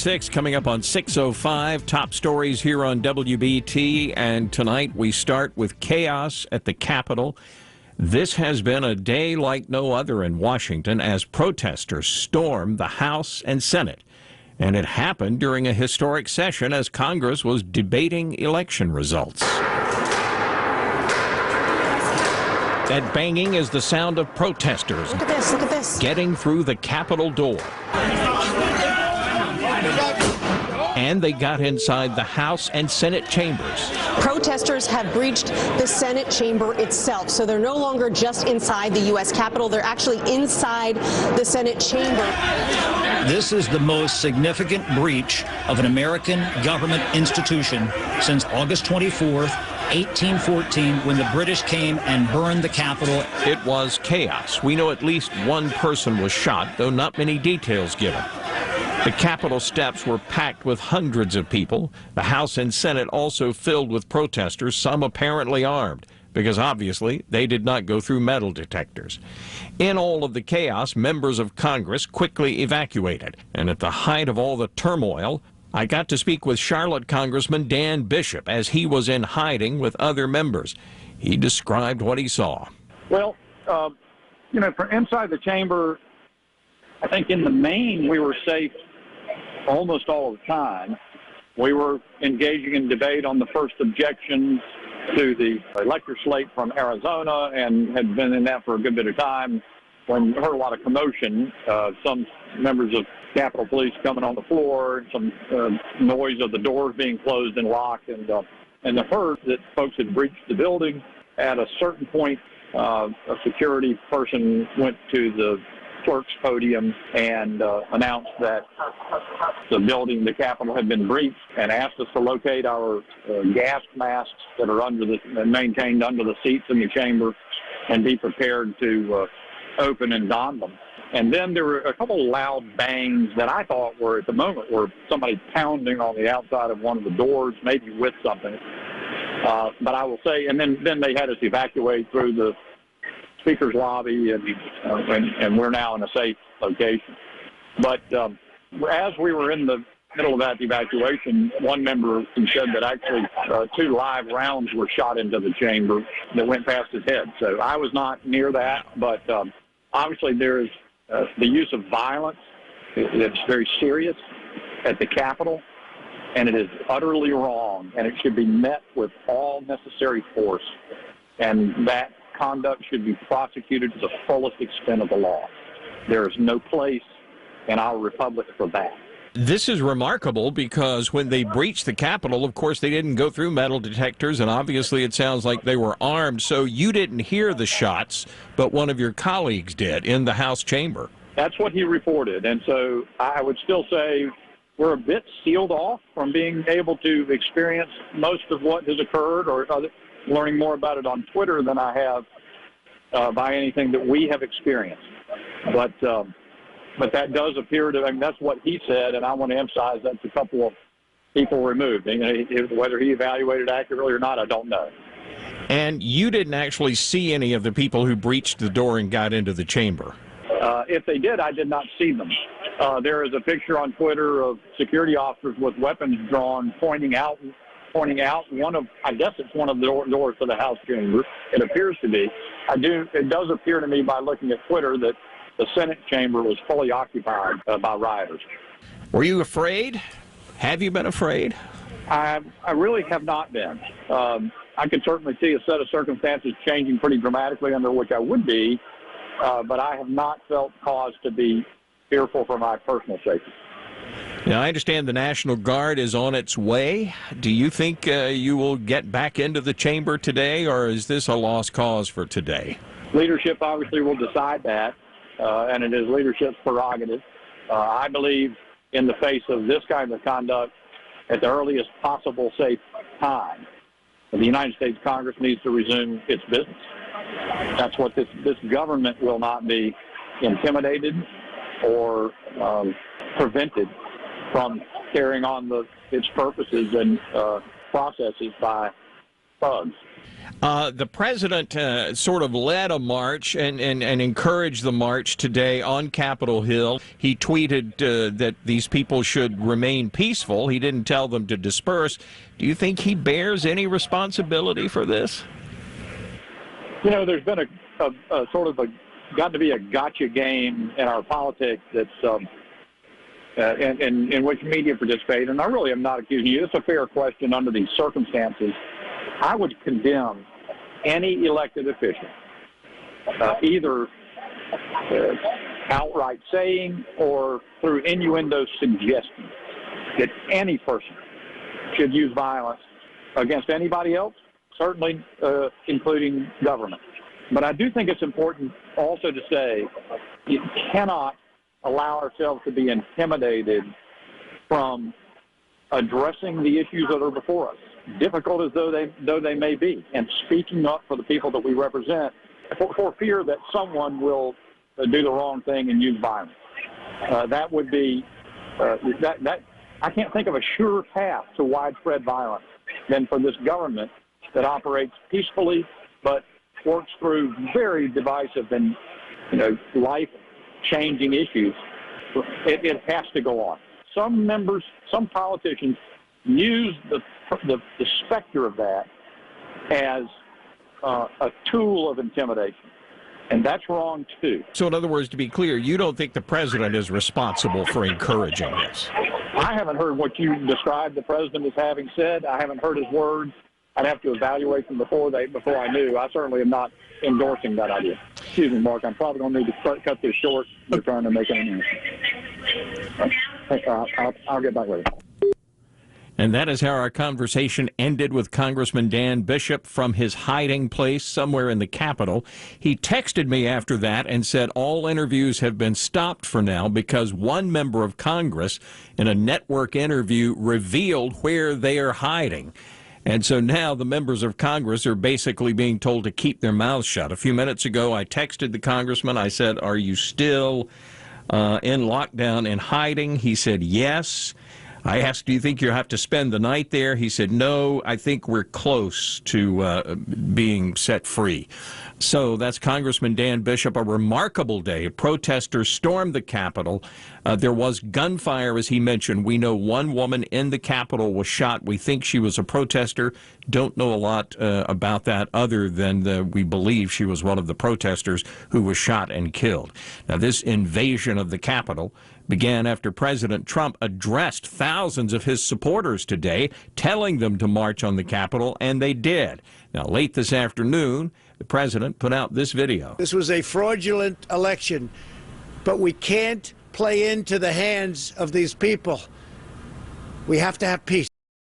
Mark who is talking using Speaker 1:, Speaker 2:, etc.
Speaker 1: 6 coming up on 6:05. Top stories here on WBT, and tonight we start with chaos at the Capitol. This has been a day like no other in Washington as protesters stormed the House and Senate. And it happened during a historic session as Congress was debating election results. That banging is the sound of protesters
Speaker 2: Look at this.
Speaker 1: Getting through the Capitol door. And they got inside the House and Senate chambers.
Speaker 2: Protesters have breached the Senate chamber itself, so they're no longer just inside the U.S. Capitol, they're actually inside the Senate chamber.
Speaker 3: This is the most significant breach of an American government institution since August 24th, 1814, when the British came and burned the Capitol.
Speaker 1: It was chaos. We know at least one person was shot, though not many details given. The Capitol steps were packed with hundreds of people. The House and Senate also filled with protesters, some apparently armed, because obviously they did not go through metal detectors. In all of the chaos, members of Congress quickly evacuated. And at the height of all the turmoil, I got to speak with Charlotte Congressman Dan Bishop as he was in hiding with other members. He described what he saw.
Speaker 4: Well, from inside the chamber, I think in the main we were safe almost all the time. We were engaging in debate on the first objections to the elector slate from Arizona and had been in that for a good bit of time when we heard a lot of commotion, some members of Capitol Police coming on the floor, some noise of the doors being closed and locked, and the heard that folks had breached the building. At a certain point, a security person went to the clerk's podium and announced that the building, the Capitol, had been breached and asked us to locate our gas masks that are maintained under the seats in the chamber and be prepared to open and don them. And then there were a couple of loud bangs that I thought were, at the moment, were somebody pounding on the outside of one of the doors, maybe with something. But I will say, and then they had us evacuate through the Speaker's lobby, and we're now in a safe location. But as we were in the middle of that evacuation, one member said that actually 2 live rounds were shot into the chamber that went past his head. So I was not near that, but obviously there is the use of violence. It's very serious at the Capitol, and it is utterly wrong, and it should be met with all necessary force, and that conduct should be prosecuted to the fullest extent of the law. There is no place in our republic for that.
Speaker 1: This is remarkable because when they breached the Capitol, of course, they didn't go through metal detectors, and obviously it sounds like they were armed. So you didn't hear the shots, but one of your colleagues did in the House chamber.
Speaker 4: That's what he reported. And so I would still say we're a bit sealed off from being able to experience most of what has occurred or learning more about it on Twitter than I have by anything that we have experienced. But that does appear to, that's what he said, and I want to emphasize that's a couple of people removed. Whether he evaluated accurately or not, I don't know.
Speaker 1: And you didn't actually see any of the people who breached the door and got into the chamber?
Speaker 4: If they did, I did not see them. There is a picture on Twitter of security officers with weapons drawn pointing out one of, I guess it's one of the doors to the House chamber. It appears to be. It does appear to me by looking at Twitter that the Senate chamber was fully occupied by rioters.
Speaker 1: Were you afraid? Have you been afraid?
Speaker 4: I really have not been. I could certainly see a set of circumstances changing pretty dramatically under which I would be, but I have not felt cause to be fearful for my personal safety.
Speaker 1: Now, I understand the National Guard is on its way. Do you think you will get back into the chamber today, or is this a lost cause for today?
Speaker 4: Leadership obviously will decide that, and it is leadership's prerogative. I believe in the face of this kind of conduct, at the earliest possible safe time, the United States Congress needs to resume its business. That's what this government will not be intimidated or prevented from carrying on its purposes and processes by thugs.
Speaker 1: The president sort of led a march and encouraged the march today on Capitol Hill. He tweeted that these people should remain peaceful. He didn't tell them to disperse. Do you think he bears any responsibility for this?
Speaker 4: You know, there's been a sort of got to be a gotcha game in our politics that's in which media participate. And I really am not accusing you. It's a fair question under these circumstances. I would condemn any elected official, either outright saying or through innuendo suggesting that any person should use violence against anybody else, certainly including government. But I do think it's important also to say you cannot allow ourselves to be intimidated from addressing the issues that are before us, difficult as though they may be, and speaking up for the people that we represent for fear that someone will do the wrong thing and use violence. That would be that I can't think of a surer path to widespread violence than for this government that operates peacefully but works through very divisive and life-changing issues. It has to go on. Some members, some politicians use the specter of that as a tool of intimidation, and that's wrong too.
Speaker 1: So in other words, to be clear, you don't think the president is responsible for encouraging this?
Speaker 4: I haven't heard what you described the president as having said. I haven't heard his words. I'd have to evaluate them before I knew. I certainly am not endorsing that idea. Excuse me, Mark. I'm probably going to need to cut this short. We're trying to make an announcement. I'll get back with you.
Speaker 1: And that is how our conversation ended with Congressman Dan Bishop from his hiding place somewhere in the Capitol. He texted me after that and said all interviews have been stopped for now because one member of Congress in a network interview revealed where they are hiding. And so now the members of Congress are basically being told to keep their mouths shut. A few minutes ago, I texted the congressman. I said, "Are you still in lockdown and hiding?" He said, "Yes." I asked, "Do you think you'll have to spend the night there?" He said, "No, I think we're close to being set free." So that's Congressman Dan Bishop. A remarkable day. Protesters stormed the Capitol. There was gunfire, as he mentioned. We know one woman in the Capitol was shot. We think she was a protester. Don't know a lot about that other than we believe she was one of the protesters who was shot and killed. Now, this invasion of the Capitol began after President Trump addressed thousands of his supporters today, telling them to march on the Capitol, and they did. Now, late this afternoon, the president put out this video.
Speaker 5: This was a fraudulent election, but we can't play into the hands of these people. We have to have peace.